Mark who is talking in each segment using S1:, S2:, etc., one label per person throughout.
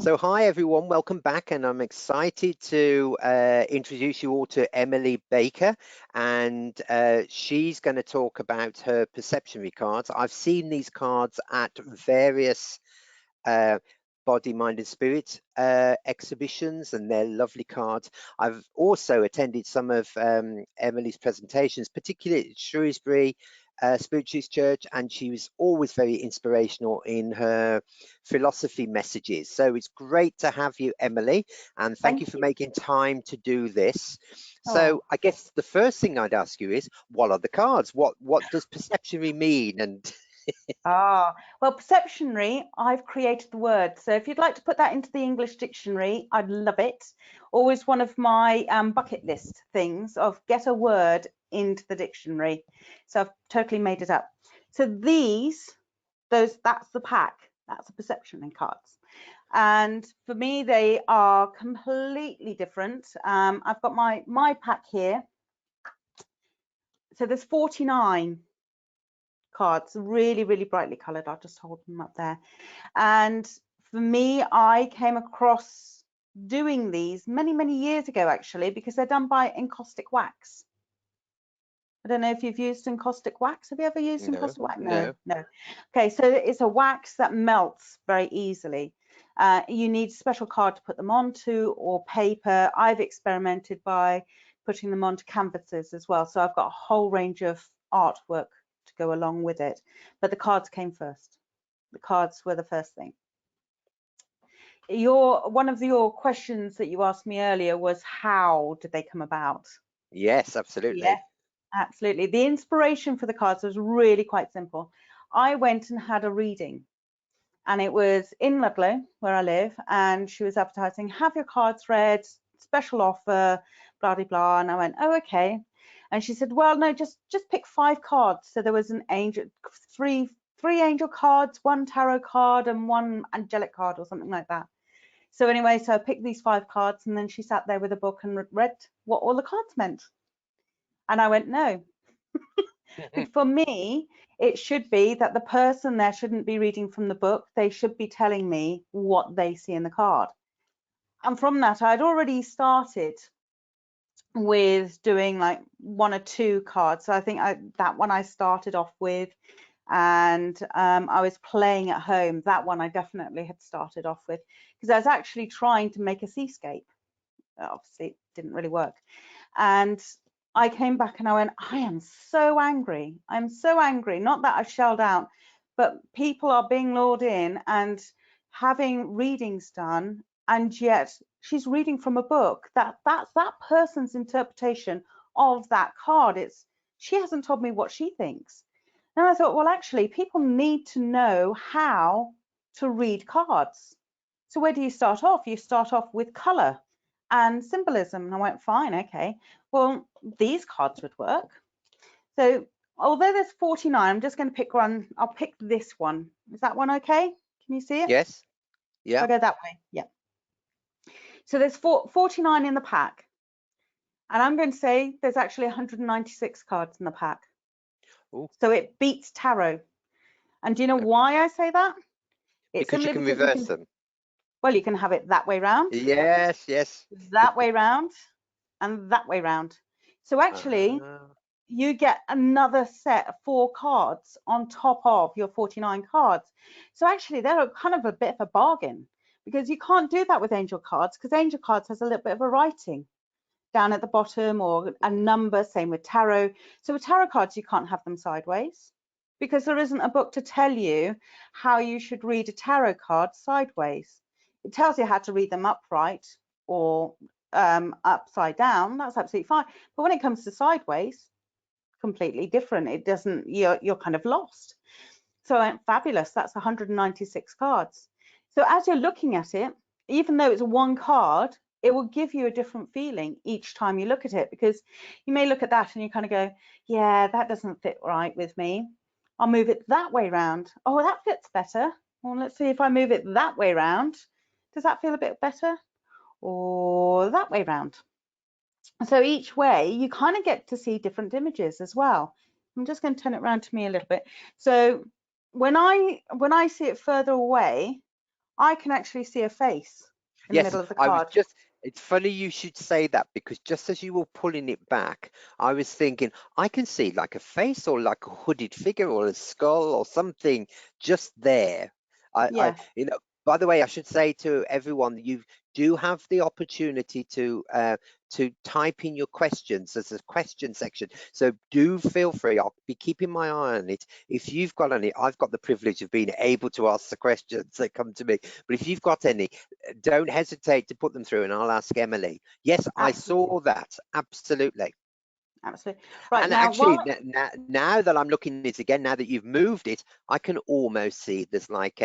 S1: So hi everyone, welcome back, and I'm excited to introduce you all to Emily Baker, and she's going to talk about her perceptionary cards. I've seen these cards at various Body, Mind and Spirit exhibitions, and they're lovely cards. I've also attended some of Emily's presentations, particularly at Shrewsbury Spiritualist Church, and she was always very inspirational in her philosophy messages. So it's great to have you, Emily, and thank you for making time to do this. So I guess the first thing I'd ask you is, what are the cards? What does perceptionary mean? And
S2: well, perceptionary, I've created the word. So if you'd like to put that into the English dictionary, I'd love it. Always one of my bucket list things of get a word into the dictionary. So I've totally made it up. So that's the pack. That's the perceptionary cards. And for me, they are completely different. I've got my pack here. So there's 49 cards, really, really brightly colored. I'll just hold them up there. And for me, I came across doing these many, many years ago, actually, because they're done by encaustic wax. I don't know if you've used encaustic wax. Have you ever used encaustic wax? No. Okay, so it's a wax that melts very easily. You need a special card to put them onto, or paper. I've experimented by putting them onto canvases as well. So I've got a whole range of artwork to go along with it, but the cards came first. The cards were the first thing. One of your questions that you asked me earlier was, how did they come about?
S1: Yes, absolutely.
S2: Yeah, absolutely. The inspiration for the cards was really quite simple. I went and had a reading, and it was in Ludlow, where I live, and she was advertising, have your cards read, special offer, blah, blah, blah. And I went, oh, okay. And she said, well, no, just pick 5 cards. So there was an angel, three angel cards, 1 tarot card, and 1 angelic card, or something like that. So anyway, so I picked these 5 cards, and then she sat there with a book and read what all the cards meant. And I went, no. For me, it should be that the person there shouldn't be reading from the book. They should be telling me what they see in the card. And from that, I'd already started with doing like 1 or 2 cards. So I think that one I started off with, and I was playing at home. That one I definitely had started off with, because I was actually trying to make a seascape. Obviously, it didn't really work. And I came back and I went, I am so angry. I'm so angry. Not that I've shelled out, but people are being lured in and having readings done, and yet she's reading from a book. That's that person's interpretation of that card. She hasn't told me what she thinks. And I thought, well, actually, people need to know how to read cards. So where do you start off? You start off with color and symbolism. And I went, fine, okay. Well, these cards would work. So although there's 49, I'm just going to pick one. I'll pick this one. Is that one okay? Can you see it?
S1: Yes. Yeah.
S2: I'll go that way. Yeah. So there's 49 in the pack. And I'm going to say there's actually 196 cards in the pack.
S1: Ooh.
S2: So it beats tarot. And do you know why I say that?
S1: It's because you can reverse them.
S2: Well, you can have it that way round.
S1: Yes, yes.
S2: That way round and that way round. So actually, you get another set of 4 cards on top of your 49 cards. So actually, they're kind of a bit of a bargain, because you can't do that with angel cards, because angel cards has a little bit of a writing down at the bottom, or a number, same with tarot. So with tarot cards, you can't have them sideways, because there isn't a book to tell you how you should read a tarot card sideways. It tells you how to read them upright or upside down. That's absolutely fine. But when it comes to sideways, completely different. It doesn't, you're kind of lost. So fabulous. That's 196 cards. So as you're looking at it, even though it's 1 card, it will give you a different feeling each time you look at it, because you may look at that and you kind of go, yeah, that doesn't fit right with me. I'll move it that way round. Oh, that fits better. Well, let's see if I move it that way round. Does that feel a bit better? Or that way round? So each way you kind of get to see different images as well. I'm just going to turn it around to me a little bit. So when I see it further away, I can actually see a face in the
S1: Yes,
S2: middle of the
S1: I was
S2: card.
S1: just, it's funny you should say that, because just as you were pulling it back, I was thinking, I can see like a face or like a hooded figure or a skull or something just there.
S2: Yeah,
S1: By the way, I should say to everyone that you do have the opportunity to type in your questions. There's a question section, so do feel free. I'll be keeping my eye on it. If you've got any, I've got the privilege of being able to ask the questions that come to me. But if you've got any, don't hesitate to put them through, and I'll ask Emily. Yes, I
S2: absolutely,
S1: saw that. Absolutely.
S2: absolutely. Right
S1: And
S2: now,
S1: actually, now that I'm looking at it again, now that you've moved it, I can almost see there's like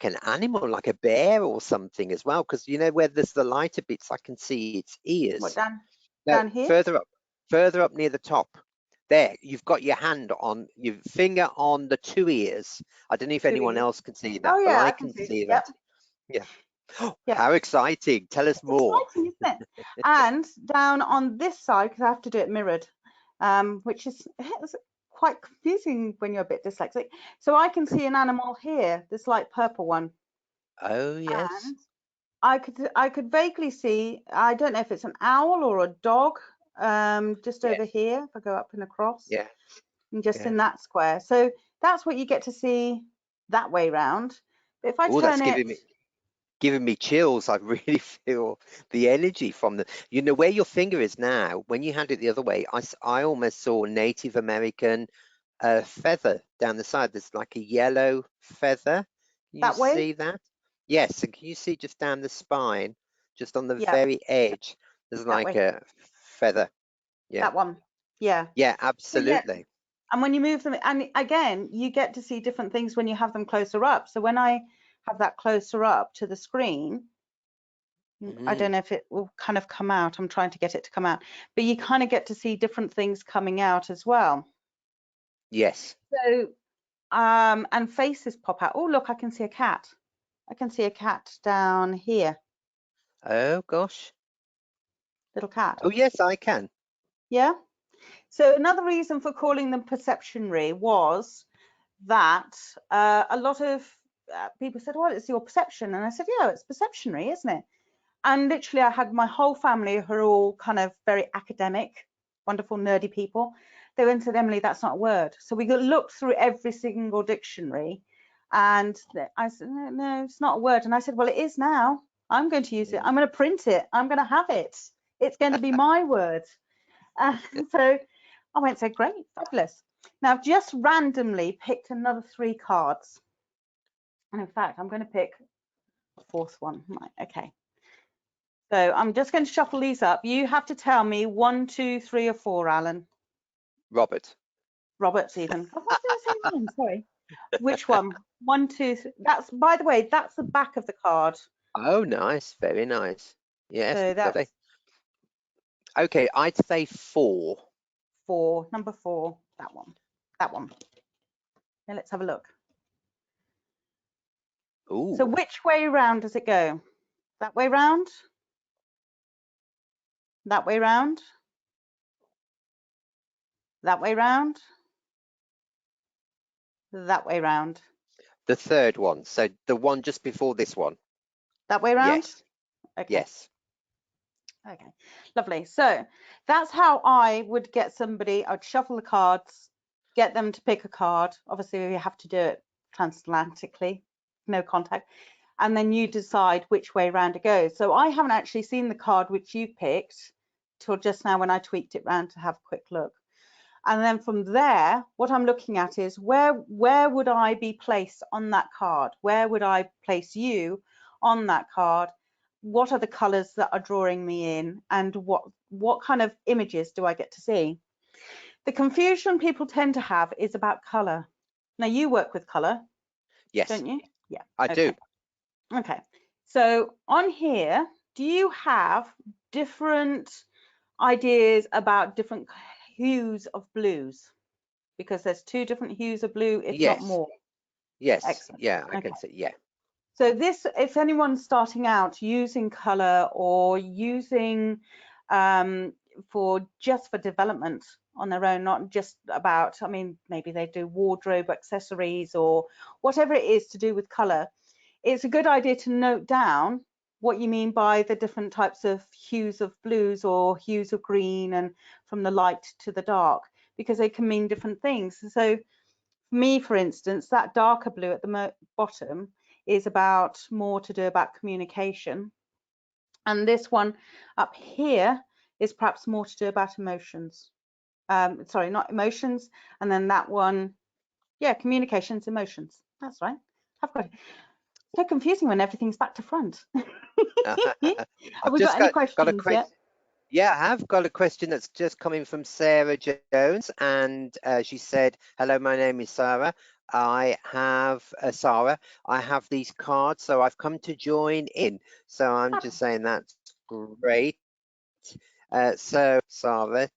S1: an animal, like a bear or something as well. Because you know where there's the lighter bits, I can see its
S2: what
S1: ears. No,
S2: down here?
S1: further up near the top. There, you've got your hand on your finger on the two ears. I don't know if
S2: 2
S1: anyone
S2: ears.
S1: else can see that,
S2: Oh
S1: but
S2: yeah,
S1: I
S2: I can
S1: can
S2: see.
S1: see
S2: Yep,
S1: that. Yeah. Oh,
S2: yep.
S1: how exciting. Tell us more.
S2: Exciting, isn't it? And down on this side, because I have to do it mirrored, which is it's quite confusing when you're a bit dyslexic. So I can see an animal here, this light purple one,
S1: Oh, yes.
S2: and I could vaguely see. I don't know if it's an owl or a dog, just
S1: Yeah.
S2: over here. If I go up and across,
S1: Yeah.
S2: and just
S1: Yeah.
S2: in that square. So that's what you get to see that way round. But if I
S1: Oh, that's
S2: turn it,
S1: giving me chills. I really feel the energy from the, where your finger is now. When you had it the other way, I almost saw Native American feather down the side. There's like a yellow feather. Can you
S2: that way,
S1: see that? Yes, and can you see just down the spine, just on the
S2: yeah,
S1: very edge, there's
S2: that
S1: like
S2: way,
S1: a feather. Yeah.
S2: that one, yeah.
S1: Yeah,
S2: So yeah,
S1: absolutely.
S2: and when you move them, and again, you get to see different things when you have them closer up. So when I have that closer up to the screen, I don't
S1: Mm,
S2: know if it will kind of come out. I'm trying to get it to come out, but you kind of get to see different things coming out as well.
S1: yes.
S2: So, and faces pop out. Oh, look, I can see a cat. I can see a cat down here,
S1: Oh gosh.
S2: little cat.
S1: Oh yes, I can.
S2: Yeah. So another reason for calling them perceptionary was that a lot of people said, well, it's your perception. And I said, yeah, it's perceptionary, isn't it? And literally I had my whole family who are all kind of very academic, wonderful, nerdy people. They went and said, Emily, that's not a word. So we looked through every single dictionary and I said, no, no, it's not a word. And I said, well, it is now. I'm going to use it.
S1: Mm.
S2: I'm going to print it. I'm going to have it. It's going to be my word. So I went, so great, fabulous. Now I've just randomly picked another 3 cards. And in fact, I'm going to pick a 4th one. Right, okay. So I'm just going to shuffle these up. You have to tell me 1, 2, 3, or 4, Alan.
S1: Robert.
S2: Robert's even. Oh, why did I say Alan? Sorry. Which one? 1, 2, 3. That's, by the way, that's the back of the card.
S1: Oh, nice. Very nice. Yes,
S2: So
S1: lovely.
S2: that's
S1: Okay, I'd say 4.
S2: 4, number 4. That one. That one. Now let's have a look. So
S1: Ooh.
S2: which way round does it go? That way round? That way round? That way round? That way round?
S1: The third one. So the one just before this one.
S2: That way round?
S1: Yes.
S2: Okay.
S1: Yes.
S2: Okay, lovely. So that's how I would get somebody. I'd shuffle the cards, get them to pick a card. Obviously, we have to do it transatlantically, no contact. And then you decide which way round it goes. So I haven't actually seen the card which you picked till just now when I tweaked it round to have a quick look. And then from there, what I'm looking at is where would I be placed on that card? Where would I place you on that card? What are the colors that are drawing me in, and what kind of images do I get to see? The confusion people tend to have is about color. Now you work with color,
S1: Yes,
S2: don't you? Yeah.
S1: I do.
S2: Okay. Okay. So on here, do you have different ideas about different hues of blues? Because there's 2 different hues of blue, if not
S1: Yes.
S2: more.
S1: Yes.
S2: Excellent.
S1: Yeah, I
S2: Okay.
S1: can see. Yeah.
S2: So this, if anyone's starting out using color or using for development on their own, not just about, I mean, maybe they do wardrobe accessories or whatever it is to do with color, it's a good idea to note down what you mean by the different types of hues of blues or hues of green, and from the light to the dark, because they can mean different things. So for me, for instance, that darker blue at the bottom is about more to do about communication, and this one up here is perhaps more to do about emotions. Sorry, not emotions. And then that one, yeah, communications, emotions. That's right. I've got it. So confusing when everything's back to front. Have
S1: I've
S2: we
S1: just
S2: got any
S1: got a
S2: questions
S1: question.
S2: yet?
S1: Yeah, I have got a question that's just coming from Sarah Jones, and she said, "Hello, my name is Sarah. I have Sarah. I have these cards, so I've come to join in." So I'm just saying that's great. So Sarah,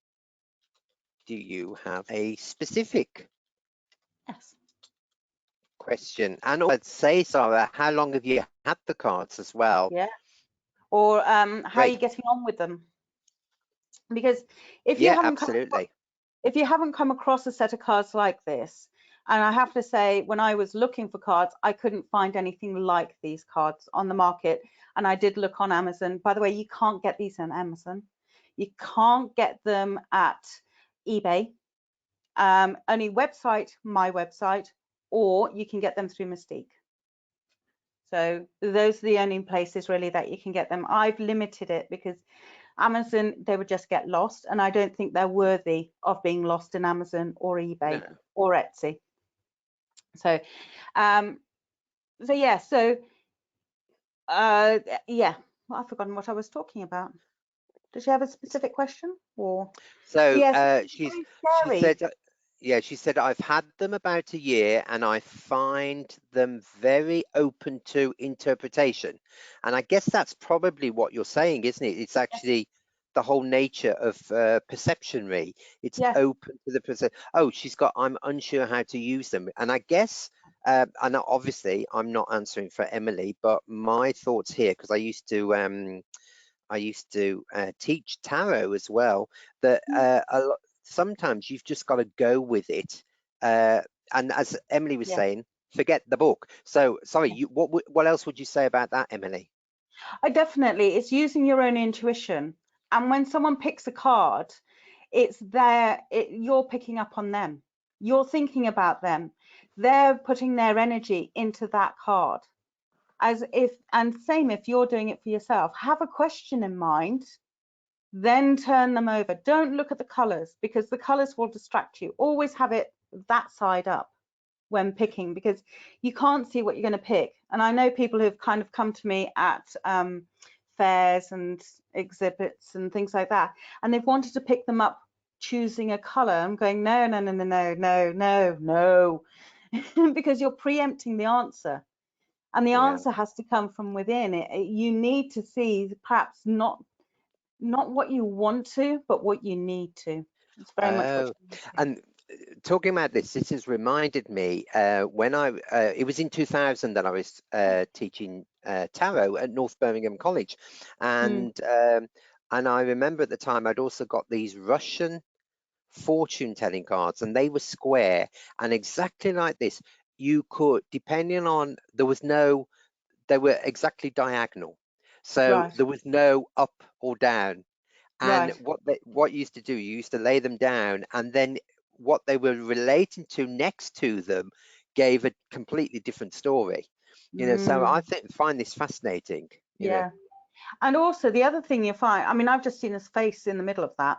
S1: do you have a specific
S2: Yes.
S1: question? And I'd say, Sarah, how long have you had the cards as well?
S2: Yeah. Or how are you
S1: Great.
S2: getting on with them? Because if you
S1: Yeah,
S2: haven't come
S1: absolutely.
S2: if you haven't come across a set of cards like this, and I have to say, when I was looking for cards, I couldn't find anything like these cards on the market. And I did look on Amazon. By the way, you can't get these on Amazon. You can't get them at eBay. Only website, my website, or you can get them through Mystique. So those are the only places really that you can get them. I've limited it because Amazon, they would just get lost, and I don't think they're worthy of being lost in Amazon or eBay
S1: No.
S2: or Etsy. So, so yeah, yeah, well, I've forgotten what I was talking about. Does she have a specific question? Or
S1: So
S2: yes,
S1: she
S2: very
S1: said,
S2: scary.
S1: yeah, she said, I've had them about a year and I find them very open to interpretation. And I guess that's probably what you're saying, isn't it? It's
S2: Yes,
S1: actually the whole nature of perceptionary. It's
S2: yes,
S1: open to the perception. Oh, she's got, I'm unsure how to use them. And I guess, and obviously I'm not answering for Emily, but my thoughts here, because I used to teach tarot as well, that sometimes you've just got to go with it. And as Emily was
S2: yeah,
S1: saying, forget the book. So, sorry,
S2: yeah.
S1: what else would you say about that, Emily?
S2: I definitely, it's using your own intuition. And when someone picks a card, it's you're picking up on them. You're thinking about them. They're putting their energy into that card. As if, and same if you're doing it for yourself, have a question in mind, then turn them over. Don't look at the colors, because the colors will distract you. Always have it that side up when picking, because you can't see what you're going to pick. And I know people who've kind of come to me at fairs and exhibits and things like that, and they've wanted to pick them up choosing a color. I'm going, no, no, no, no, no, no, no, no, because you're preempting the answer. And the
S1: Yeah.
S2: answer has to come from within. You need to see perhaps not what you want to, but what you need to. It's very much what
S1: Oh,
S2: you need to.
S1: and talking about this has reminded me when it was in 2000 that I was teaching tarot at North Birmingham College,
S2: Mm,
S1: and I remember at the time I'd also got these Russian fortune telling cards, and they were square, and exactly like this, you could, depending on, they were exactly diagonal, so
S2: right,
S1: there was no up or down. And
S2: right.
S1: what you used to do, you used to lay them down, and then what they were relating to next to them gave a completely different story. So I
S2: Mm,
S1: find this fascinating.
S2: yeah. And also the other thing you find, I mean, I've just seen his face in the middle of that.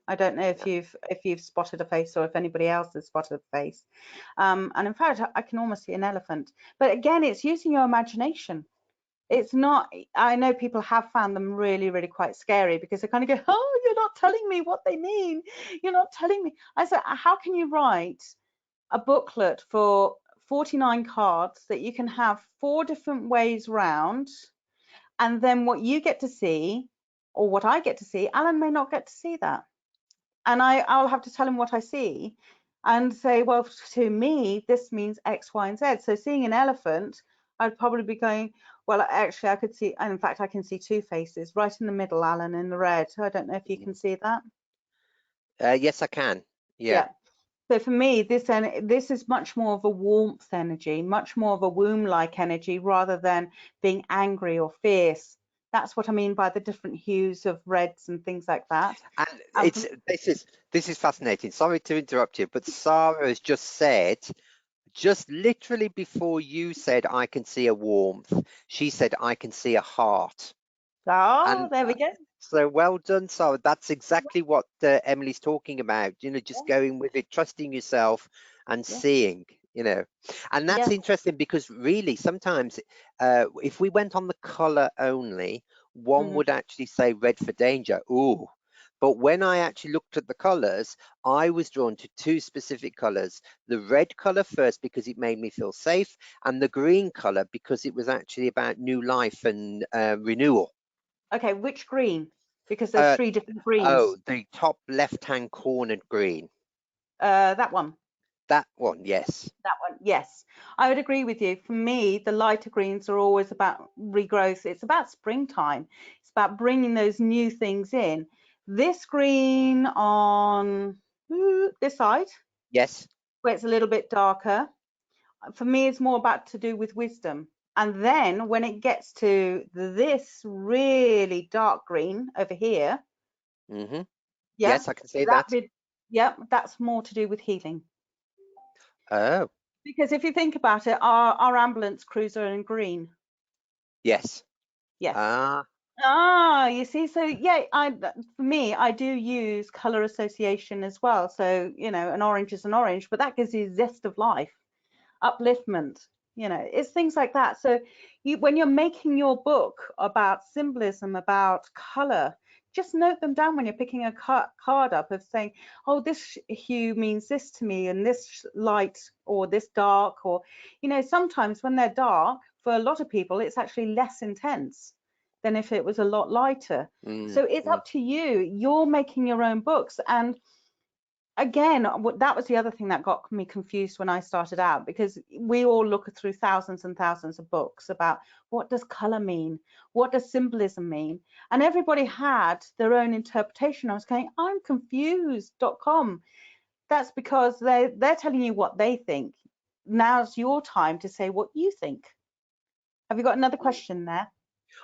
S2: I don't know if you've spotted a face, or if anybody else has spotted a face. And in fact, I can almost see an elephant. But again, it's using your imagination. It's not, I know people have found them really, really quite scary, because they kind of go, oh, you're not telling me what they mean. You're not telling me. I said, how can you write a booklet for 49 cards that you can have 4 different ways round, and then what you get to see, or what I get to see, Alan may not get to see that. And I'll have to tell him what I see and say, well, to me, this means X, Y, and Z. So seeing an elephant, I'd probably be going, well, actually, I could see, and in fact, I can see 2 faces right in the middle, Alan, in the red. I don't know if you can see that.
S1: Yes, I can. Yeah.
S2: Yeah. So for me, this is much more of a warmth energy, much more of a womb-like energy rather than being angry or fierce. That's what I mean by the different hues of reds and things like that.
S1: And
S2: And
S1: it's this is fascinating. Sorry to interrupt you, but Sarah has just said, just literally before you said, I can see a warmth, she said, I can see a heart.
S2: oh,
S1: And
S2: there we go.
S1: so well done, Sarah. That's exactly what Emily's talking about. Just
S2: Yeah,
S1: going with it, trusting yourself and
S2: yeah,
S1: seeing, And that's
S2: yeah.
S1: interesting because really sometimes if we went on the color only, one
S2: Mhm.
S1: would actually say red for danger. Ooh. But when I actually looked at the colors, I was drawn to two specific colors. The red color first because it made me feel safe, and the green color because it was actually about new life and renewal.
S2: Okay, which green? Because there's
S1: Uh,
S2: 3 different
S1: Oh,
S2: greens.
S1: the top left-hand cornered green.
S2: That one.
S1: That one, yes.
S2: That one, yes. I would agree with you. For me, the lighter greens are always about regrowth. It's about springtime. It's about bringing those new things in. This green on this side,
S1: Yes.
S2: where it's a little bit darker, for me, it's more about to do with wisdom. And then when it gets to this really dark green over here,
S1: Mm-hmm.
S2: yeah,
S1: Yes, I can see
S2: that
S1: that.
S2: bit, yeah, that's more to do with healing.
S1: Oh,
S2: Because if you think about it, our ambulance crews are in green.
S1: yes.
S2: Yes.
S1: Ah,
S2: Ah, you see, so yeah, for me, I do use color association as well. So, an orange is an orange, but that gives you zest of life, upliftment, it's things like that. So when you're making your book about symbolism, about color, just note them down when you're picking a card up of saying, oh, this hue means this to me, and this light or this dark, or, sometimes when they're dark, for a lot of people, it's actually less intense than if it was a lot lighter.
S1: mm,
S2: So it's
S1: mm,
S2: up to you. You're making your own books. And again, that was the other thing that got me confused when I started out, because we all look through thousands and thousands of books about what does color mean, what does symbolism mean, and everybody had their own interpretation. I was going, I'm confused.com. That's because they're telling you what they think. Now's your time to say what you think. Have you got another
S1: mm.
S2: question there?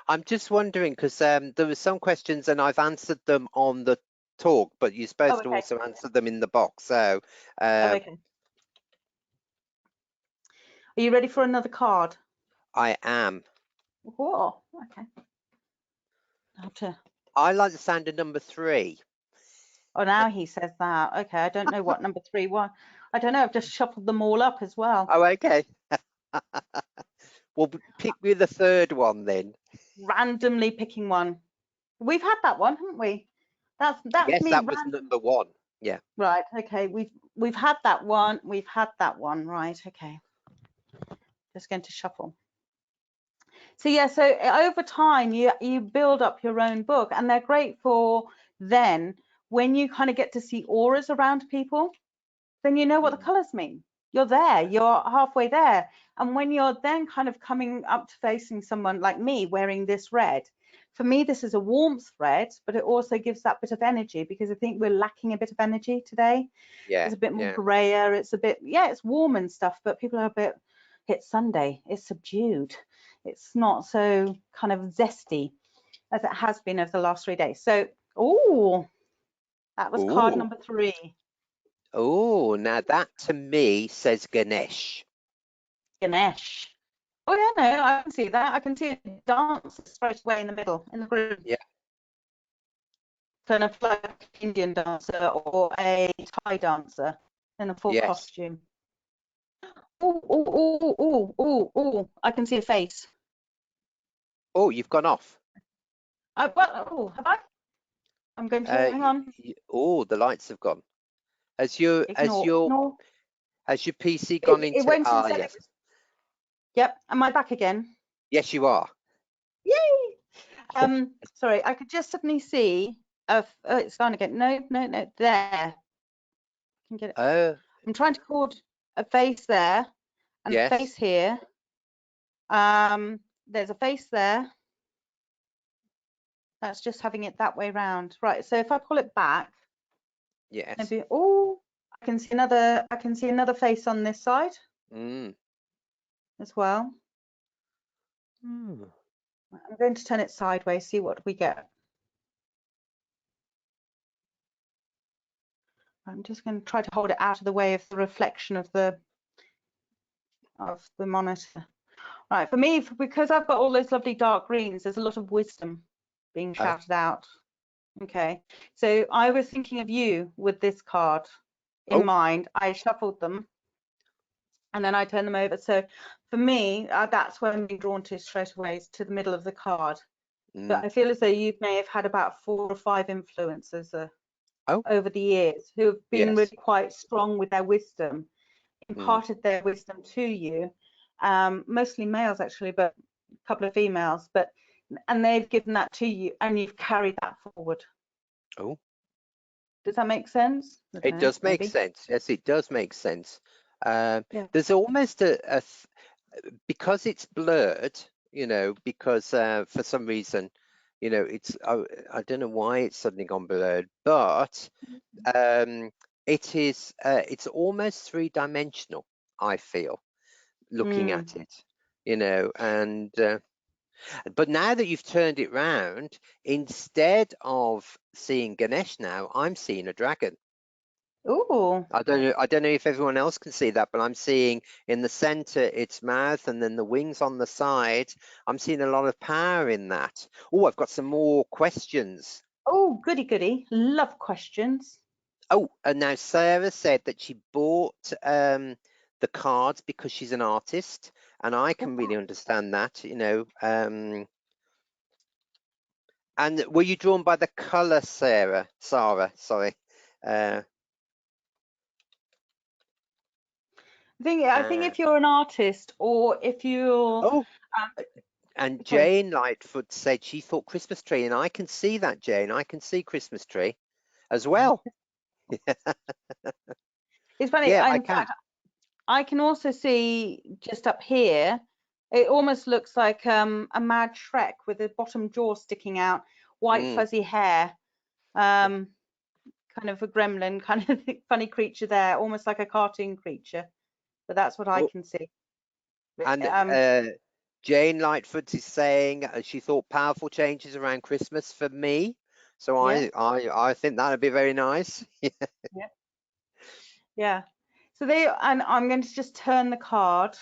S1: I'm just wondering because there were some questions and I've answered them on the talk, but you're
S2: Oh,
S1: supposed to
S2: okay.
S1: also answer them in the box. So
S2: Oh,
S1: uh,
S2: okay. Are you ready for another card?
S1: I am.
S2: Whoa, okay. I have to.
S1: I like the sound of number 3.
S2: Oh, now he says that. Okay, I don't know what number 3 was. I don't know. I've just shuffled them all up as well.
S1: Oh, okay. Well, pick me the third one then.
S2: Randomly picking one. We've had that one, haven't we? That's
S1: Yes,
S2: me
S1: that was
S2: random.
S1: number 1. Yeah.
S2: Right. Okay. We've had that one. We've had that one. Right. Okay. Just going to shuffle. So yeah. So over time, you build up your own book, and they're great for then when you kind of get to see auras around people. Then you know what the
S1: Mm.
S2: colors mean. You're there, you're halfway there. And when you're then kind of coming up to facing someone like me wearing this red, for me, this is a warmth red, but it also gives that bit of energy, because I think we're lacking a bit of energy today.
S1: Yeah,
S2: It's a bit more
S1: yeah.
S2: grayer. It's a bit, yeah, it's warm and stuff, but people are a bit, it's Sunday, it's subdued. It's not so kind of zesty as it has been over the last 3 days. So, oh, that was card
S1: Ooh.
S2: number 3.
S1: Oh, now that to me says Ganesh.
S2: Ganesh. Oh yeah, no, I can see that. I can see a dance straight away in the middle, in the group,
S1: Yeah.
S2: kind of like Indian dancer or a Thai dancer in a full
S1: Yes.
S2: costume. Oh, oh, oh, oh, oh, oh! I can see a face.
S1: Oh, you've gone off.
S2: Oh, have I? I'm going to hang on.
S1: Oh, the lights have gone. Has your has
S2: Ignore,
S1: your
S2: ignore.
S1: has your PC gone
S2: It
S1: into?
S2: went and
S1: Ah,
S2: said it
S1: yes.
S2: was. Yep. Am I back again?
S1: Yes, you are.
S2: Yay! Sorry, I could just suddenly see. Oh, it's gone again. No, no, no. There. I can get it.
S1: Oh,
S2: I'm trying to record a face there and a
S1: yes.
S2: face here. There's a face there. That's just having it that way round. Right, so if I pull it back,
S1: Yes.
S2: maybe, oh, can see another face on this side as well. I'm going to turn it sideways, see what we get. I'm just going to try to hold it out of the way of the reflection of the monitor. Right, for me, because I've got all those lovely dark greens, there's a lot of wisdom being shouted out. Okay, so I was thinking of you with this card in mind. I shuffled them and then I turned them over. So for me, that's where I'm being drawn to straight away, is to the middle of the card. But I feel as though you may have had about 4 or 5 influencers over the years who have been really quite strong with their wisdom, imparted their wisdom to you, mostly males actually, but a couple of females, and they've given that to you and you've carried that forward. Does that make sense?
S1: It does make sense. Yes, it does make sense. There's almost because it's blurred, you know, because for some reason, you know, it's I don't know why it's suddenly gone blurred, but it's almost 3-dimensional, I feel, looking at it, you know, and but now that you've turned it round, instead of seeing Ganesh now, I'm seeing a dragon.
S2: Ooh.
S1: I don't know if everyone else can see that, but I'm seeing in the center its mouth and then the wings on the side. I'm seeing a lot of power in that. Oh, I've got some more questions.
S2: Oh, goody goody. Love questions.
S1: Oh, and now Sarah said that she bought the cards because she's an artist, and I can really understand that, you know. And were you drawn by the color, Sarah? Sorry.
S2: I think if you're an artist, or if you're
S1: and Jane Lightfoot said she thought Christmas tree, and I can see that, Jane. I can see Christmas tree as well.
S2: It's funny.
S1: Yeah,
S2: in fact, I can also see just up here, it almost looks like a mad Shrek with the bottom jaw sticking out, white fuzzy hair, kind of a gremlin, kind of funny creature there, almost like a cartoon creature. But that's what I can see.
S1: And Jane Lightfoot is saying she thought powerful changes around Christmas for me. So I think that would be very nice.
S2: Yeah. So and I'm going to just turn the card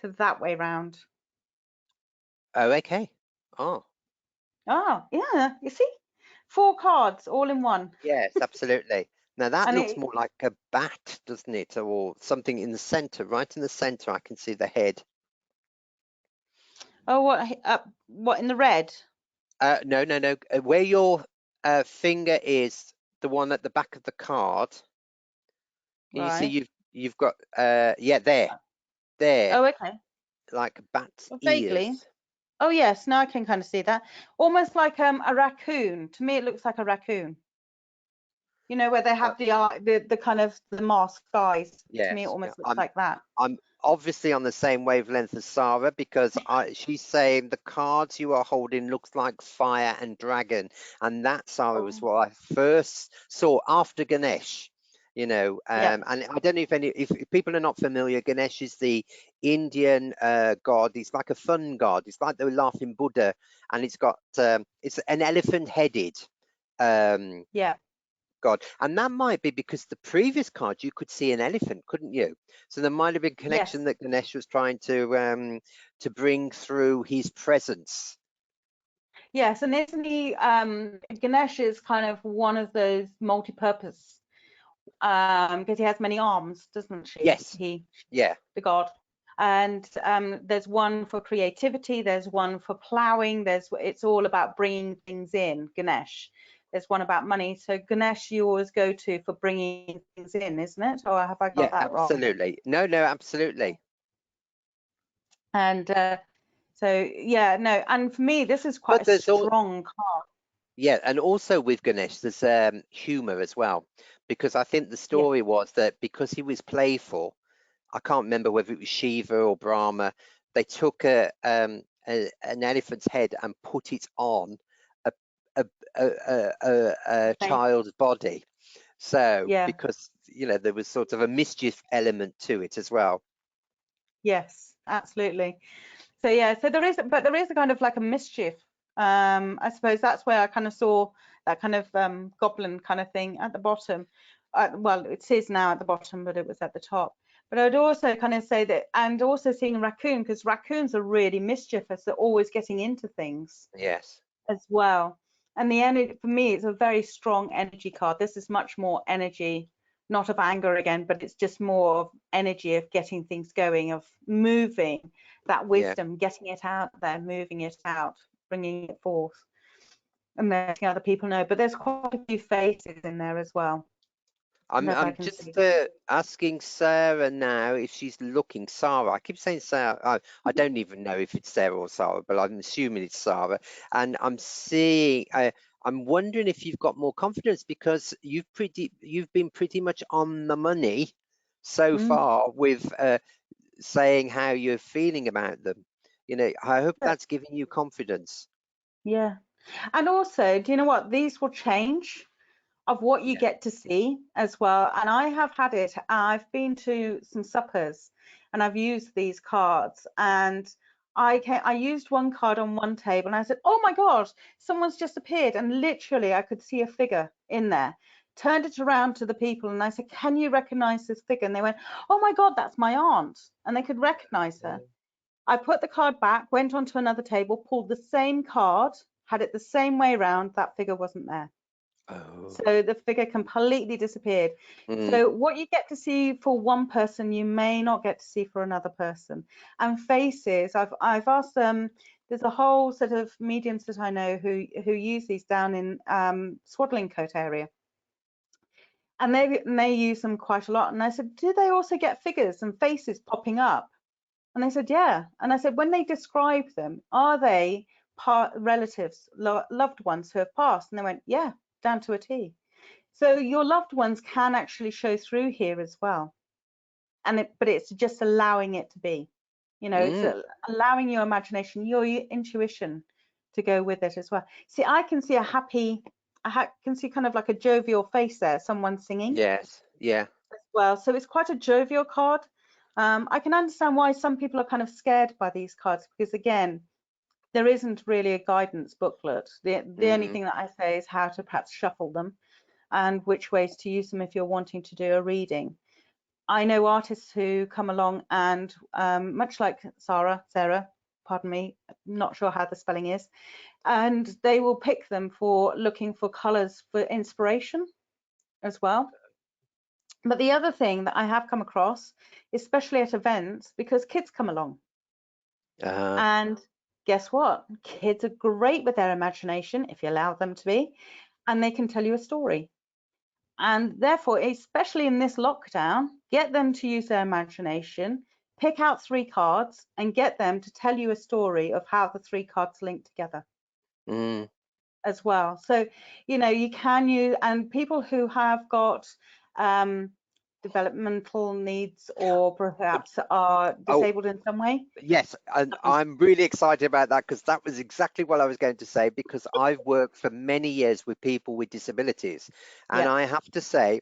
S2: to that way round.
S1: Oh, okay.
S2: Oh, yeah. You see, 4 cards all in one.
S1: Yes, absolutely. Now that looks more like a bat, doesn't it? Or something in the center, right in the center. I can see the head.
S2: Oh, what in the red?
S1: No. Where your finger is, the one at the back of the card. Can you see you've got there.
S2: Oh, okay.
S1: Like bat's
S2: Vaguely.
S1: ears.
S2: Oh yes, now I can kind of see that. Almost like a raccoon. To me, it looks like a raccoon. You know, where they have the kind of the masked eyes.
S1: Yes.
S2: To me, it almost looks like that.
S1: I'm obviously on the same wavelength as Sarah, because she's saying the cards you are holding looks like fire and dragon, and that, Sarah, was what I first saw after Ganesh. You know, and I don't know if people are not familiar. Ganesh is the Indian god. It's like a fun god. It's like the laughing Buddha, and it's got it's an elephant-headed god, and that might be because the previous card you could see an elephant, couldn't you? So there might have been a connection that Ganesh was trying to bring through his presence.
S2: Yes, and isn't he Ganesh is kind of one of those multi-purpose because he has many arms, doesn't she?
S1: Yes.
S2: The god. And there's one for creativity, there's one for plowing, it's all about bringing things in, Ganesh. There's one about money. So Ganesh you always go to for bringing things in, isn't it? Or have I got that wrong?
S1: Absolutely. No, absolutely.
S2: And so yeah, no, and for me this is quite a strong card.
S1: Yeah, and also with Ganesh there's humor as well, because I think the story was that because he was playful, I can't remember whether it was Shiva or Brahma, they took an elephant's head and put it on a child's body. So because you know, there was sort of a mischief element to it as well.
S2: Yes, absolutely. So yeah, so there is a kind of like a mischief. I suppose that's where I kind of saw that kind of goblin kind of thing at the bottom. Well, it is now at the bottom, but it was at the top. But I'd also kind of say that, and also seeing raccoon, because raccoons are really mischievous. They're always getting into things
S1: Yes.
S2: as well. And the energy, for me, it's a very strong energy card. This is much more energy, not of anger again, but it's just more of energy of getting things going, of moving that
S1: Yeah.
S2: wisdom, getting it out there, moving it out, bringing it forth, and letting other people know. But there's quite a few faces in there as well that I
S1: I'm
S2: can see.
S1: just asking Sarah now if she's looking. Sarah, I keep saying Sarah. I don't even know if it's Sarah or Sarah, but I'm assuming it's Sarah. And I'm seeing. I'm wondering if you've got more confidence because you've been pretty much on the money so
S2: Mm.
S1: far with saying how you're feeling about them. You know, I hope that's giving you confidence.
S2: Yeah. And also, do you know what? These will change of what you
S1: Yeah.
S2: get to see as well. And I have had it. I've been to some suppers and I've used these cards, and I used one card on one table and I said, oh my God, someone's just appeared. And literally I could see a figure in there. Turned it around to the people and I said, can you recognize this figure? And they went, oh my God, that's my aunt. And they could recognize her. I put the card back, went onto another table, pulled the same card, had it the same way around. That figure wasn't there.
S1: Oh.
S2: So the figure completely disappeared.
S1: Mm,
S2: So what you get to see for one person, you may not get to see for another person. And faces, I've asked them. There's a whole set of mediums that I know who use these down in Swaddling Coat area, and they use them quite a lot. And I said, do they also get figures and faces popping up? And they said, yeah. And I said, when they describe them, are they relatives, loved ones who have passed? And they went, yeah, down to a T. So your loved ones can actually show through here as well. But it's just allowing it to be, it's
S1: mm,
S2: allowing your imagination, your intuition to go with it as well. See, I can see can see kind of like a jovial face there, someone singing
S1: yes. Yeah.
S2: as well. So it's quite a jovial card. I can understand why some people are kind of scared by these cards, because again, there isn't really a guidance booklet. The only
S1: Mm,
S2: thing that I say is how to perhaps shuffle them and which ways to use them if you're wanting to do a reading. I know artists who come along and much like Sarah, pardon me, not sure how the spelling is, and they will pick them for looking for colors for inspiration as well. But the other thing that I have come across, especially at events, because kids come along,
S1: uh,
S2: and guess what? Kids are great with their imagination if you allow them to be, and they can tell you a story. And therefore, especially in this lockdown, get them to use their imagination, pick out 3 cards and get them to tell you a story of how the 3 cards link together
S1: mm.
S2: as well. So, you can use, and people who have got developmental needs or perhaps are
S1: Oh,
S2: disabled in some way.
S1: yes, and I'm really excited about that because that was exactly what I was going to say, because I've worked for many years with people with disabilities, and
S2: Yeah.
S1: I have to say,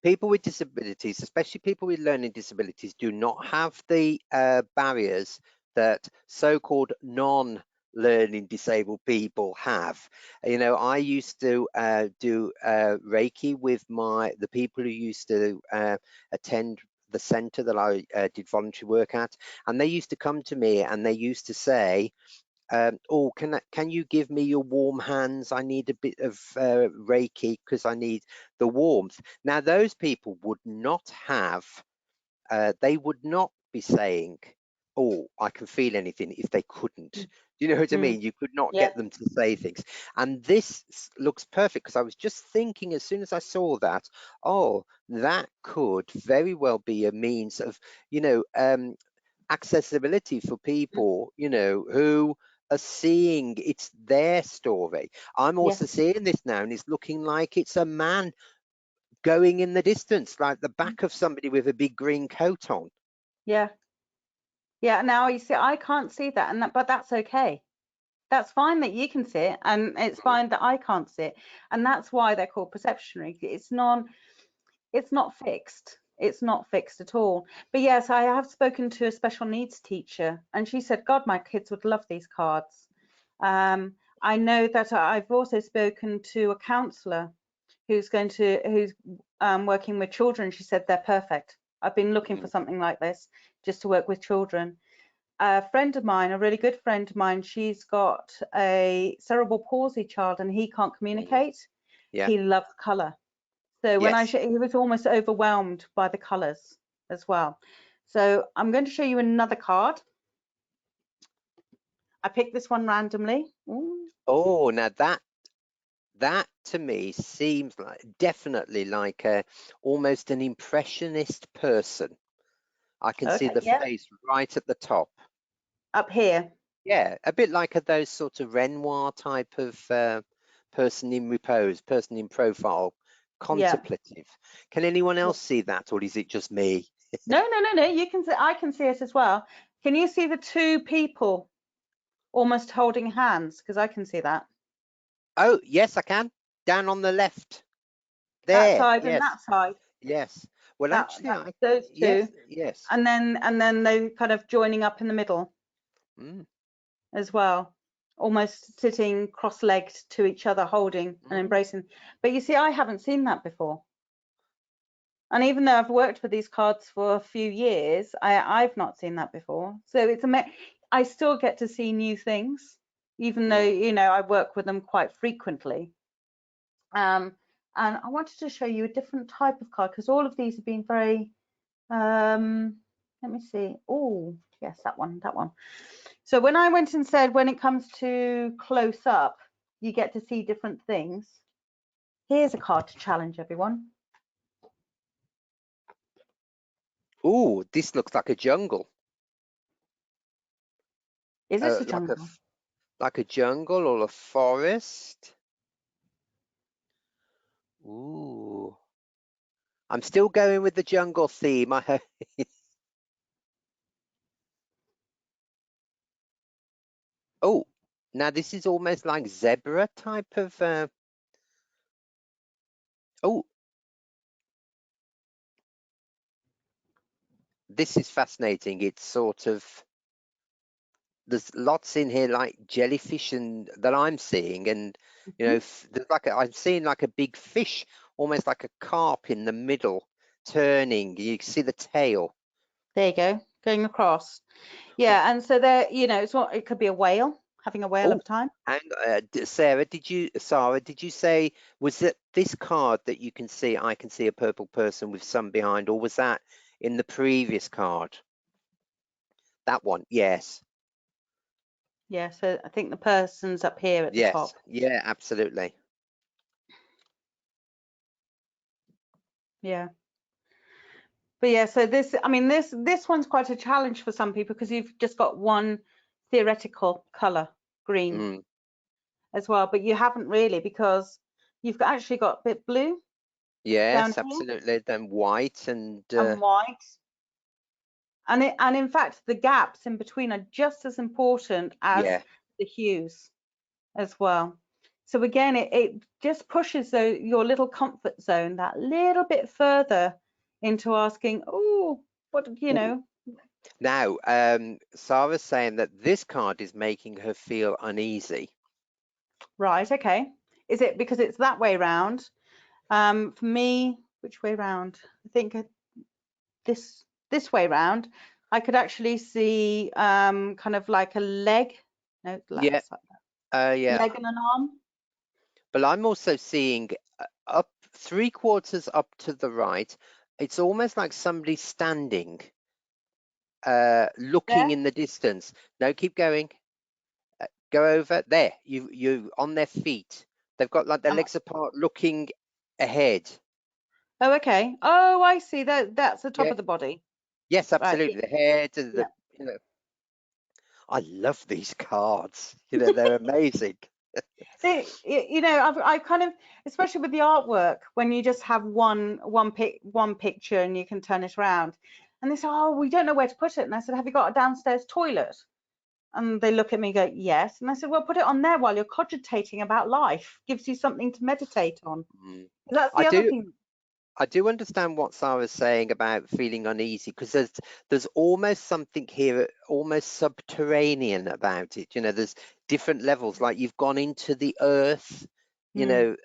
S1: people with disabilities, especially people with learning disabilities, do not have the barriers that so-called non-learning disabled people have. You know, I used to do Reiki with the people who used to attend the center that I did voluntary work at, and they used to come to me and they used to say, oh, can you give me your warm hands? I need a bit of Reiki because I need the warmth. Now, those people would not have, they would not be saying, oh, I can feel anything, if they couldn't. Do you know what I
S2: Mm.
S1: mean? You could not
S2: Yeah.
S1: get them to say things. And this looks perfect, because I was just thinking as soon as I saw that, oh, that could very well be a means of, accessibility for people, who are seeing it's their story. I'm also
S2: Yes.
S1: seeing this now, and it's looking like it's a man going in the distance, like the back of somebody with a big green coat on.
S2: Yeah. Yeah. Now you see, I can't see that, but that's okay. That's fine that you can see it, and it's fine that I can't see it, and that's why they're called perceptionary. it's not fixed. It's not fixed at all. But yes, I have spoken to a special needs teacher, and she said, God, my kids would love these cards. I know that I've also spoken to a counsellor who's working with children. She said they're perfect. I've been looking for something like this just to work with children. A friend of mine, a really good friend of mine, she's got a cerebral palsy child and he can't communicate.
S1: Yeah.
S2: He loves colour. So when
S1: Yes.
S2: he was almost overwhelmed by the colours as well. So I'm going to show you another card. I picked this one randomly. Ooh.
S1: Oh, now that to me seems like definitely like almost an impressionist person. I can see
S2: Okay,
S1: the
S2: yeah,
S1: face right at the top.
S2: up here.
S1: Yeah, a bit like those sort of Renoir type of person in repose, person in profile,
S2: Yeah.
S1: contemplative. Can anyone else see that, or is it just me?
S2: No. You can see. I can see it as well. Can you see the two people almost holding hands? Because I can see that.
S1: Oh, yes, I can. Down on the left.
S2: That
S1: There,
S2: side and
S1: yes,
S2: that side.
S1: yes. Well, actually,
S2: That those
S1: yes,
S2: two,
S1: yes.
S2: and then they kind of joining up in the middle
S1: Mm,
S2: as well, almost sitting cross-legged to each other, holding and
S1: mm.
S2: embracing. But you see, I haven't seen that before. And even though I've worked with these cards for a few years, I've not seen that before. So I still get to see new things, even though,
S1: Mm.
S2: you know, I work with them quite frequently. And I wanted to show you a different type of card because all of these have been very, let me see. Oh, yes, that one. So when I went and said, when it comes to close up, you get to see different things. Here's a card to challenge everyone.
S1: Oh, this looks like a jungle.
S2: Is it a
S1: Like a
S2: jungle?
S1: like a jungle or a forest. Ooh, I'm still going with the jungle theme. Oh, now this is almost like zebra type of. Oh, this is fascinating. It's sort of there's lots in here like jellyfish and that I'm seeing, and you know, there's like I'm seeing like a big fish, almost like a carp in the middle, turning. You see the tail.
S2: There you go, going across.
S1: Oh,
S2: Yeah, and so there, you know, it could be a whale, having a whale of
S1: oh,
S2: a time.
S1: and Sarah, did you say was it this card that you can see? I can see a purple person with sun behind, or was that in the previous card? That one, yes,
S2: Yeah, so I think the person's up here at the
S1: yes,
S2: top.
S1: yeah, absolutely.
S2: Yeah. But yeah, so I mean, this one's quite a challenge for some people because you've just got one theoretical color, green,
S1: Mm.
S2: as well, but you haven't really because actually got a bit blue down
S1: Yes,
S2: here
S1: absolutely. Then white and
S2: and white. And in fact, the gaps in between are just as important as
S1: yeah.
S2: the hues as well. So again, it just pushes your little comfort zone that little bit further into asking, oh, what, you
S1: Ooh.
S2: know,
S1: Now, Sarah's saying that this card is making her feel uneasy.
S2: right, okay. Is it because it's that way round? For me, which way round? I think this way round, I could actually see kind of like a leg. No,
S1: Yeah,
S2: that's like a
S1: yeah.
S2: leg and an arm.
S1: But I'm also seeing up 3/4 up to the right. It's almost like somebody standing, looking
S2: There.
S1: in the distance. No, keep going. Go over there. You on their feet. They've got like their
S2: Um,
S1: legs apart, looking ahead.
S2: oh, okay. Oh, I see. That's the top
S1: Yeah.
S2: of the body.
S1: Yes,
S2: Right.
S1: absolutely. The head and
S2: Yeah.
S1: the you know. I love these cards. You know, they're amazing.
S2: You know, I've kind of, especially with the artwork, when you just have one picture and you can turn it around, and they say, oh, we don't know where to put it. And I said, have you got a downstairs toilet? And they look at me and go, yes. And I said, well, put it on there while you're cogitating about life. Gives you something to meditate on.
S1: Mm.
S2: That's
S1: I
S2: the other
S1: do.
S2: thing.
S1: I do understand what Sarah's saying about feeling uneasy, because there's almost something here, almost subterranean about it. You know, there's different levels, like you've gone into the earth, you
S2: Mm.
S1: know,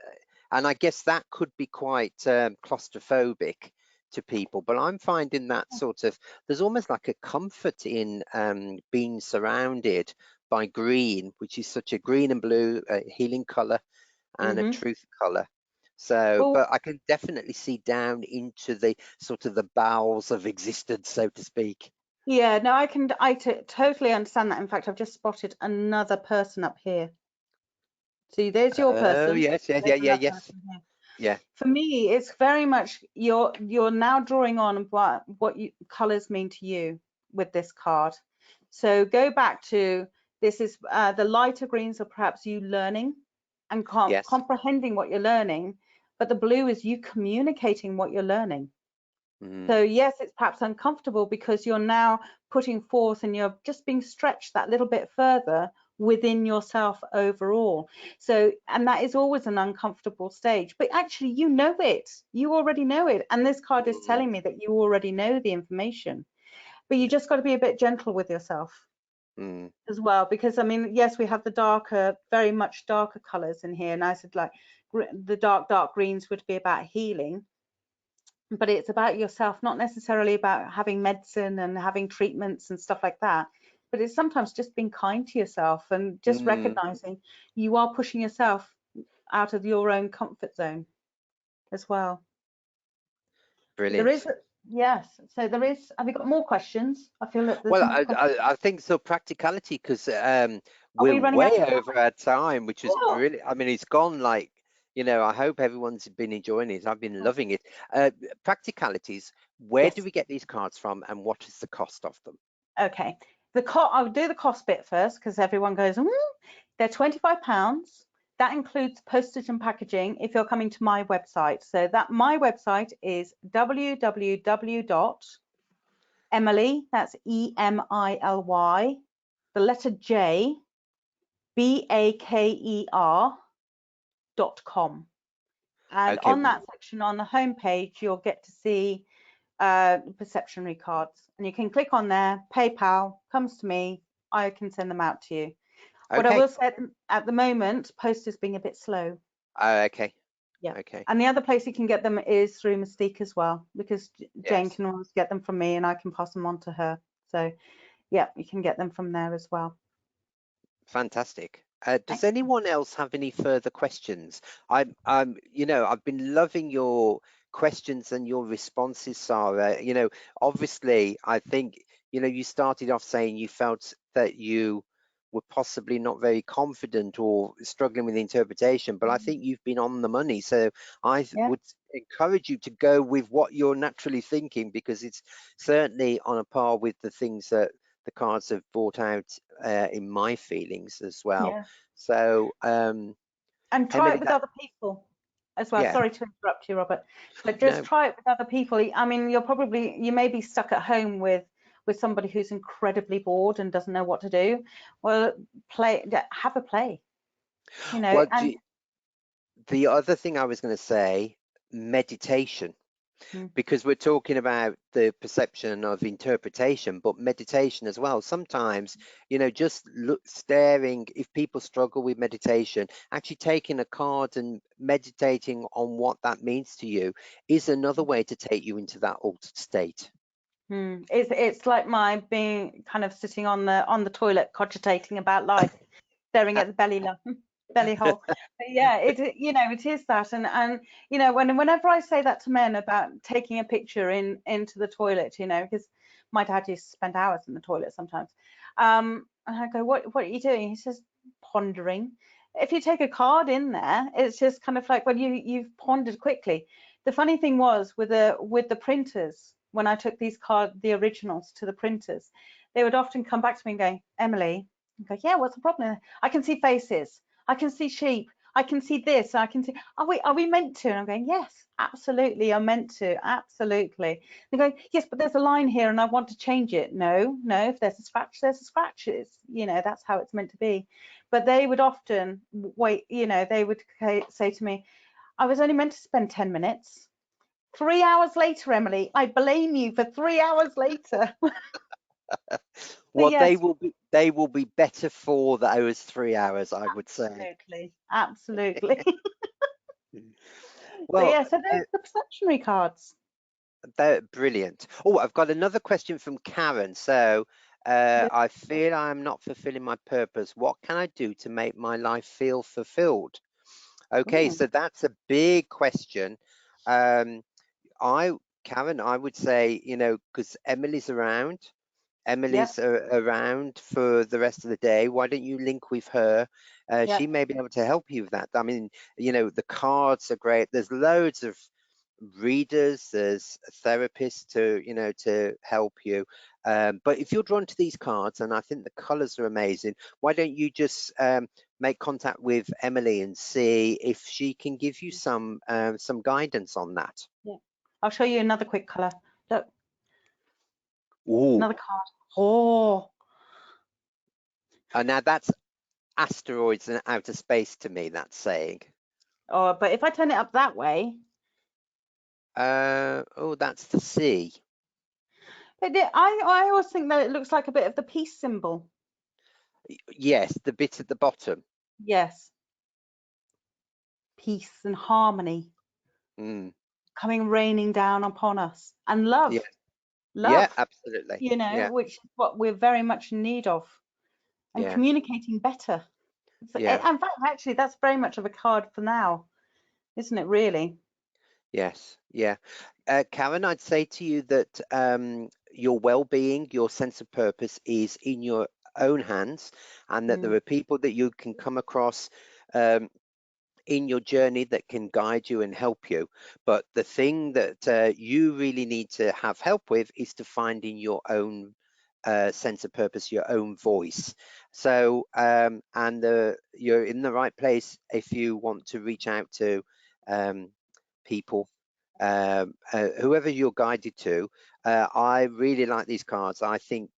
S1: and I guess that could be quite claustrophobic to people. But I'm finding that sort of, there's almost like a comfort in being surrounded by green, which is such a green and blue healing color and a
S2: Mm-hmm.
S1: truth color. So,
S2: Well,
S1: but I can definitely see down into the sort of the bowels of existence, so to speak.
S2: yeah, no, totally understand that. In fact, I've just spotted another person up here. See, there's your
S1: Oh,
S2: person.
S1: yes, yes,
S2: There's
S1: yeah, yeah,
S2: another
S1: yes,
S2: person here.
S1: yeah,
S2: For me, it's very much you're now drawing on what colors mean to you with this card. So go back to this is the lighter greens are perhaps you learning and
S1: yes.
S2: comprehending what you're learning, but the blue is you communicating what you're learning.
S1: Mm,
S2: So yes, it's perhaps uncomfortable because you're now putting forth and you're just being stretched that little bit further within yourself overall. So, and that is always an uncomfortable stage, but actually you know it, you already know it. And this card is
S1: mm,
S2: telling me that you already know the information, but you just got to be a bit gentle with yourself
S1: mm,
S2: as well. Because I mean, yes, we have the darker, very much darker colors in here. And I said like the dark greens would be about healing, but it's about yourself, not necessarily about having medicine and having treatments and stuff like that, but it's sometimes just being kind to yourself and just
S1: mm.
S2: recognizing you are pushing yourself out of your own comfort zone as well. There is,
S1: Brilliant.
S2: yes, so there is, have you got more questions? I feel that there's
S1: Well,
S2: more questions.
S1: I think so, practicality, because
S2: Are
S1: we're
S2: we running out
S1: way
S2: of time?
S1: over our time, which is
S2: Oh,
S1: brilliant. I mean, it's gone like, you know, I hope everyone's been enjoying it. I've been loving it. Practicalities, where do
S2: yes.
S1: we get these cards from, and what is the cost of them?
S2: Okay. I'll do the cost bit first because everyone goes, they're £25. That includes postage and packaging if you're coming to my website. So that my website is www.emily, that's EMILY, the letter J, BAKER.com. And
S1: Okay,
S2: on that section on the homepage, you'll get to see perceptionary cards. And you can click on there, PayPal comes to me, I can send them out to you. What I
S1: okay,
S2: will say at the moment, post is being a bit slow.
S1: okay,
S2: Yeah.
S1: okay.
S2: And the other place you can get them is through Mystique as well, because Jane
S1: Yes,
S2: can always get them from me and I can pass them on to her. So yeah, you can get them from there as well.
S1: fantastic. Does
S2: Excellent.
S1: anyone else have any further questions? You know, I've been loving your questions and your responses, Sarah. You know, obviously, I think, you know, you started off saying you felt that you were possibly not very confident or struggling with interpretation, but I think you've been on the money. So I
S2: Yeah,
S1: would encourage you to go with what you're naturally thinking, because it's certainly on a par with the things that the cards have brought out in my feelings as well.
S2: yeah.
S1: So,
S2: And try it
S1: Emily,
S2: with
S1: that,
S2: other people as well.
S1: yeah,
S2: Sorry to interrupt you, Robert, but just
S1: no,
S2: try it with other people. I mean, you may be stuck at home with somebody who's incredibly bored and doesn't know what to do. Well, have a play,
S1: well,
S2: and
S1: the other thing I was going to say, meditation,
S2: mm,
S1: because we're talking about the perception of interpretation, but meditation as well. Sometimes, you know, just staring, if people struggle with meditation, actually taking a card and meditating on what that means to you is another way to take you into that altered state.
S2: it's like my being kind of sitting on the toilet cogitating about life, staring at the belly hole. But yeah, it is that, and whenever I say that to men about taking a picture into the toilet, because my dad used to spend hours in the toilet sometimes, and I go, what are you doing? He says, pondering. If you take a card in there, it's just kind of like, well, you've pondered quickly. The funny thing was with the printers, when I took the originals to the printers, they would often come back to me and go, Emily, I go, yeah, what's the problem? I can see faces, I can see sheep, I can see this, I can see, are we meant to? And I'm going, yes, absolutely, I'm meant to, absolutely. They go, yes, but there's a line here and I want to change it. No, if there's a scratch, there's a scratch. It's, that's how it's meant to be. But they would often wait, they would say to me, I was only meant to spend 10 minutes. 3 hours later, Emily. I blame you for 3 hours later. So
S1: Well,
S2: yes,
S1: they will be better for those 3 hours, I would say.
S2: absolutely, absolutely. So
S1: Well,
S2: yeah, so there's the perceptionary cards.
S1: they're brilliant. Oh, I've got another question from Karen. So,
S2: Yeah.
S1: I feel I am not fulfilling my purpose. What can I do to make my life feel fulfilled? Okay,
S2: Ooh,
S1: so that's a big question. Um, Karen, I would say, because Emily's around.
S2: yep,
S1: Emily's around for the rest of the day. Why don't you link with her? She
S2: yep,
S1: may be able to help you with that. I mean, the cards are great. There's loads of readers, there's therapists to help you. But if you're drawn to these cards, and I think the colors are amazing, why don't you just make contact with Emily and see if she can give you some guidance on that.
S2: yeah. I'll show you another quick color. Look,
S1: Ooh,
S2: another card. Oh,
S1: now that's asteroids and outer space to me, that's saying.
S2: oh, but if I turn it up that way,
S1: Oh, that's the sea.
S2: I always think that it looks like a bit of the peace symbol.
S1: Yes, the bit at the bottom.
S2: Yes, peace and harmony
S1: Mm,
S2: coming raining down upon us, and
S1: yeah,
S2: love,
S1: yeah,
S2: love,
S1: absolutely. Yeah,
S2: which is what we're very much in need of, and
S1: yeah,
S2: communicating better.
S1: yeah,
S2: In fact, actually, that's very much of a card for now, isn't it, really?
S1: yes, yeah. Karen, I'd say to you that your well-being, your sense of purpose is in your own hands, and that there
S2: Mm,
S1: are people that you can come across um, in your journey that can guide you and help you. But the thing that you really need to have help with is to finding your own sense of purpose, your own voice. So, you're in the right place if you want to reach out to people, whoever you're guided to. I really like these cards. I think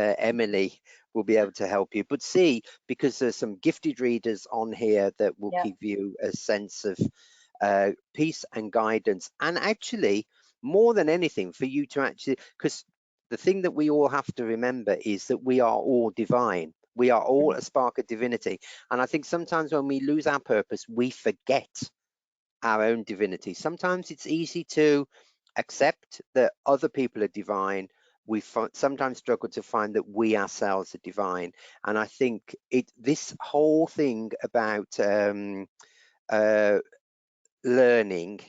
S1: Emily will be able to help you. But see, because there's some gifted readers on here that will
S2: yeah.
S1: give you a sense of peace and guidance, and actually, more than anything, for you to actually, because the thing that we all have to remember is that we are all divine. We are all
S2: Mm,
S1: a spark of divinity. And I think sometimes when we lose our purpose, we forget our own divinity. Sometimes it's easy to accept that other people are divine. We sometimes struggle to find that we ourselves are divine. And I think this whole thing about uh, learning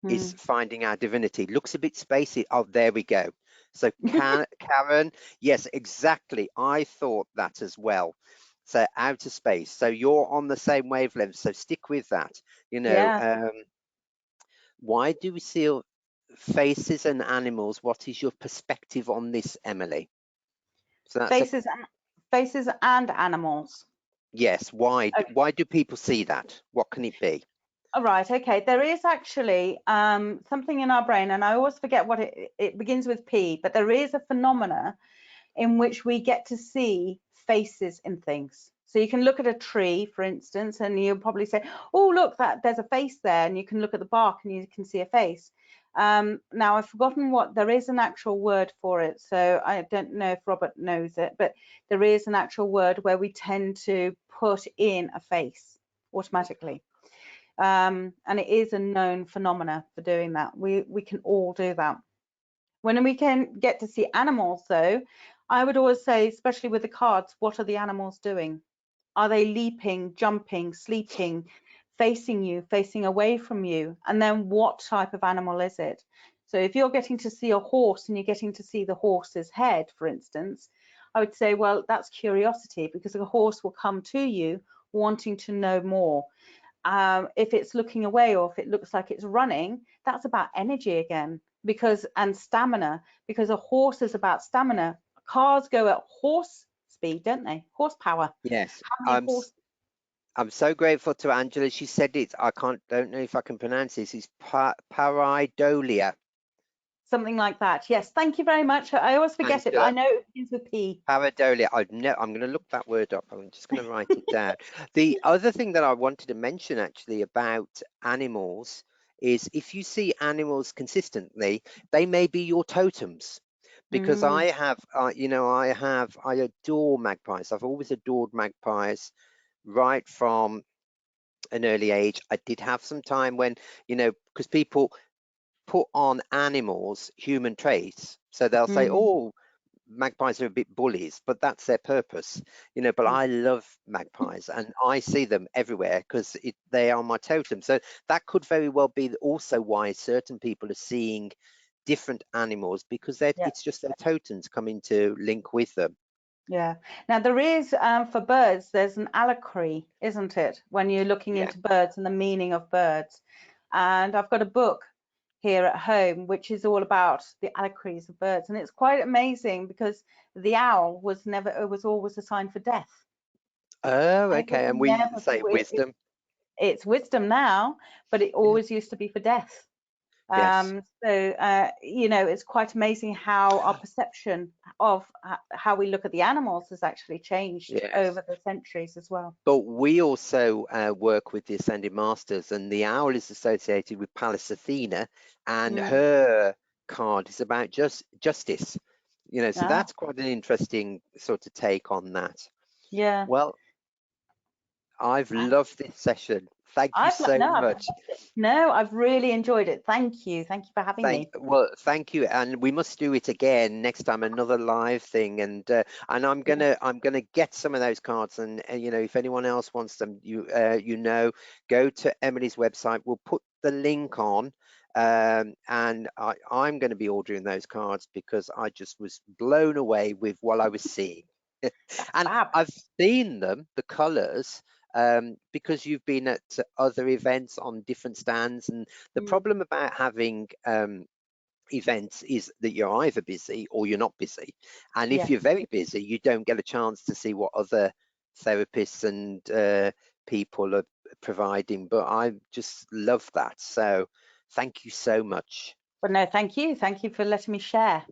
S1: is
S2: mm.
S1: finding our divinity. Looks a bit spacey. Oh, there we go. So Karen, yes, exactly. I thought that as well. So outer space. So you're on the same wavelength. So stick with that.
S2: Yeah,
S1: Why do we see faces and animals? What is your perspective on this, Emily? So that's a
S2: faces and animals.
S1: yes. Why? Why do people see that? What can it be?
S2: All right, okay. There is actually something in our brain, and I always forget what it begins with P, but there is a phenomena in which we get to see faces in things. So you can look at a tree, for instance, and you'll probably say, "Oh, look, there's a face there," and you can look at the bark and you can see a face. Now I've forgotten what there is an actual word for it, so I don't know if Robert knows it, but there is an actual word where we tend to put in a face automatically. And it is a known phenomena for doing that. We can all do that. When we can get to see animals, though, I would always say, especially with the cards, what are the animals doing? Are they leaping, jumping, sleeping, facing you, facing away from you? And then what type of animal is it? So if you're getting to see a horse and you're getting to see the horse's head, for instance, I would say, well, that's curiosity, because a horse will come to you wanting to know more. If it's looking away or if it looks like it's running, that's about energy again, and stamina, because a horse is about stamina. Cars go at horse speed, don't they? Horsepower.
S1: Yes.
S2: How many horse?
S1: I'm so grateful to Angela. She said it. Don't know if I can pronounce this. It's pareidolia.
S2: Something like that. Yes, thank you very much. I always forget it, but I
S1: Angela,
S2: know it begins with P.
S1: pareidolia. I'm going to look that word up. I'm just going to write it down. The other thing that I wanted to mention actually about animals is if you see animals consistently, they may be your totems. Because I have, I adore magpies. I've always adored magpies right from an early age. I did have some time when, because people put on animals human traits. So they'll say,
S2: Mm.
S1: oh, magpies are a bit bullies, but that's their purpose, but
S2: Mm.
S1: I love magpies and I see them everywhere because they are my totem. So that could very well be also why certain people are seeing different animals, because
S2: Yeah.
S1: it's just their totems coming to link with them.
S2: Yeah. Now there is for birds, there's an allegory, isn't it? When you're looking
S1: Yeah.
S2: into birds and the meaning of birds. And I've got a book here at home which is all about the allegories of birds, and it's quite amazing because the owl was never, it was always a sign for death.
S1: Oh,
S2: And it was
S1: okay. And we
S2: never,
S1: say wisdom.
S2: it's wisdom now, but it
S1: Yeah.
S2: always used to be for death.
S1: Yes.
S2: It's quite amazing how our perception of how we look at the animals has actually changed
S1: Yes.
S2: over the centuries as well.
S1: But we also work with the Ascended Masters, and the owl is associated with Pallas Athena, and
S2: Mm.
S1: her card is about justice. So
S2: Ah,
S1: that's quite an interesting sort of take on that.
S2: yeah.
S1: Well, I've loved this session. Thank you so
S2: No, I've
S1: much.
S2: loved it. No, I've really enjoyed it. Thank you. Thank you for having me.
S1: Thank you, and we must do it again next time, another live thing, and I'm
S2: Yeah.
S1: gonna get some of those cards, and if anyone else wants them, go to Emily's website. We'll put the link on, and I'm going to be ordering those cards because I just was blown away with what I was seeing.
S2: That's
S1: And
S2: fab.
S1: I've seen them, the colors, because you've been at other events on different stands. And the
S2: Mm.
S1: problem about having events is that you're either busy or you're not busy. And if
S2: Yeah.
S1: you're very busy, you don't get a chance to see what other therapists and people are providing. But I just love that. So thank you so much.
S2: But no, thank you. Thank you for letting me share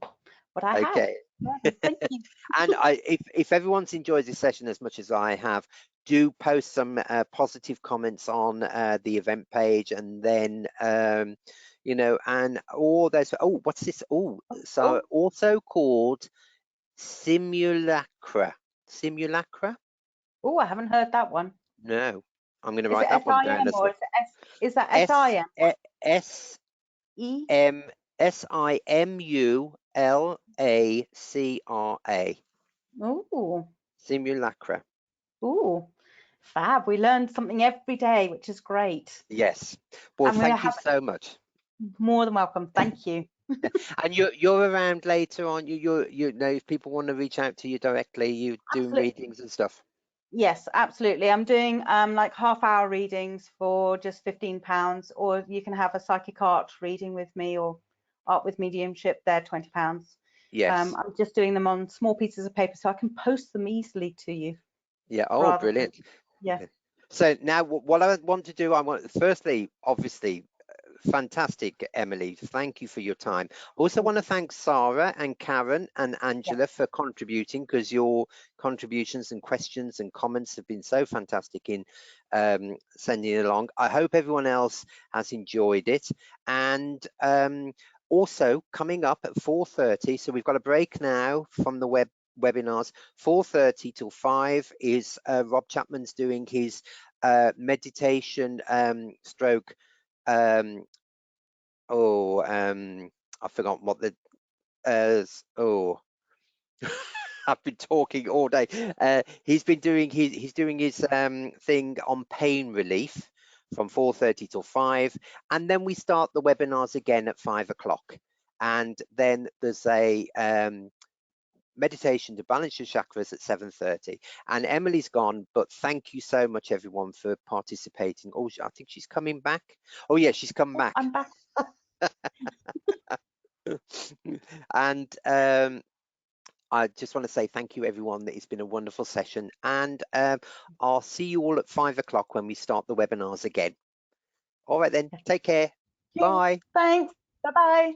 S2: what I had.
S1: Okay.
S2: Yeah, thank you.
S1: And if everyone's enjoyed this session as much as I have, do post some positive comments on the event page, and then and there's what's this? So
S2: Oh,
S1: also called simulacra. Simulacra?
S2: oh, I haven't heard that one.
S1: No, I'm going to
S2: Is it
S1: write that one down.
S2: SIM
S1: That's
S2: or
S1: the
S2: is it S? Is that
S1: S
S2: SIM?
S1: S
S2: E?
S1: M SIMULACRA.
S2: Oh,
S1: Simulacra.
S2: oh, fab. We learned something every day, which is great.
S1: Yes. Well,
S2: And we
S1: thank you
S2: have
S1: so much.
S2: more than welcome. Thank you.
S1: And you're around later on. You know, if people want to reach out to you directly, you doing
S2: Absolutely.
S1: readings and stuff.
S2: Yes, absolutely. I'm doing like half-hour readings for just £15, or you can have a psychic art reading with me, or art with mediumship. They're £20.
S1: Yes.
S2: I'm just doing them on small pieces of paper, so I can post them easily to you
S1: Yeah. Oh,
S2: rather than,
S1: brilliant.
S2: yeah.
S1: Okay. So now what I want to do, firstly, obviously, fantastic, Emily. Thank you for your time. Also want to thank Sarah and Karen and
S2: Yeah.
S1: Angela for contributing, because your contributions and questions and comments have been so fantastic in sending it along. I hope everyone else has enjoyed it. And also coming up at 4:30, so we've got a break now from the webinars. 4:30 till 5 is Rob Chapman's doing his meditation stroke I forgot what the I've been talking all day. He's doing his thing on pain relief from 4:30 till 5, and then we start the webinars again at 5 o'clock. And then there's a meditation to balance your chakras at 7:30. And Emily's gone, but thank you so much, everyone, for participating. Oh, I think she's coming back. Oh, yeah, she's come
S2: Oh,
S1: back.
S2: I'm back.
S1: And I just want to say thank you, everyone. It's been a wonderful session, and I'll see you all at 5 o'clock when we start the webinars again. All right, then. Take care.
S2: Okay.
S1: Bye.
S2: Thanks. Bye-bye.